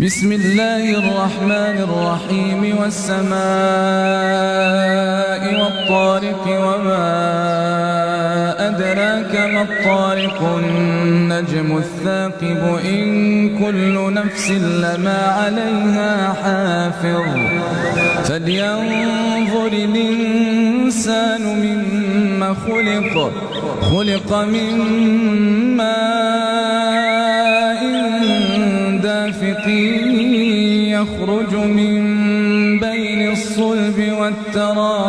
بسم الله الرحمن الرحيم والسماء والطارق وما أدراك ما الطارق النجم الثاقب إن كل نفس لما عليها حافظ فلينظر الإنسان مما خلق من ماء دافق يخرج من بين الصلب والترائب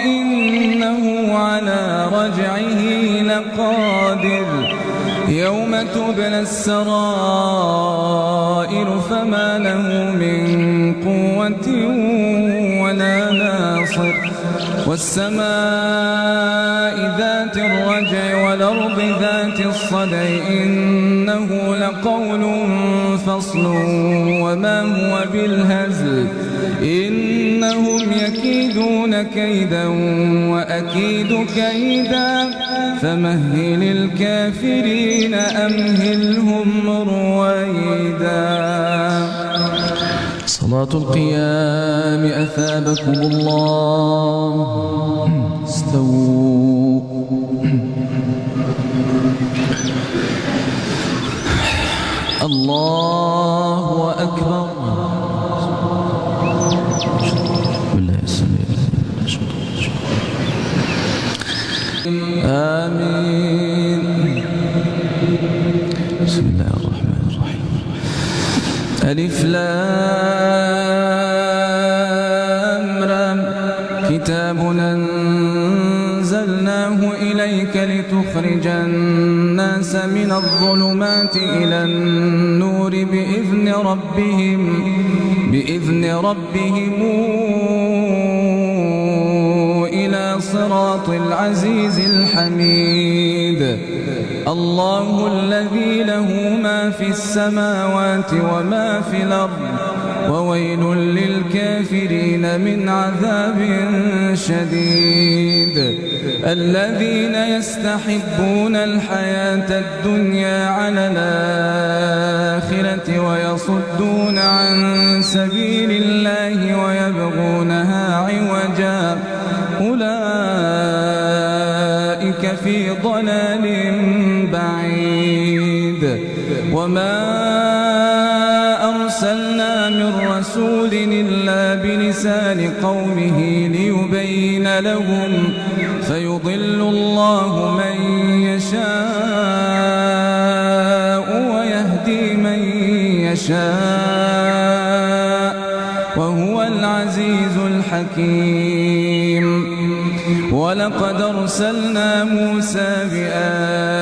إنه على رجعه لقادر يوم تبلى السرائر فما له من قوة ولا ناصر والسماء ذات الرجع والأرض ذات الصدع إنه لقول فصل وما هو بالهزل إنهم يكيدون كيدا وأكيد كيدا فمهل الكافرين أمهلهم رويدا. صلاة القيام أثابكم الله. استووا. الله أكبر. آمين. بسم الله الرحمن الرحيم. ألف لام را كتاب أنزلناه إليك لتخرج الناس من الظلمات إلى النور بإذن ربهم إلى صراط العزيز الحميد. الله الذي له ما في السماوات وما في الأرض وويل للكافرين من عذاب شديد. الذين يستحبون الحياة الدنيا على الآخرة ويصدون عن سبيل الله ويبغونها عوجا أولئك في ضلال بعيد. وما أرسلنا من رسول إلا بلسان قومه ليبين لهم فيضل الله من يشاء ويهدي من يشاء وهو العزيز الحكيم. ولقد أرسلنا موسى بآياتنا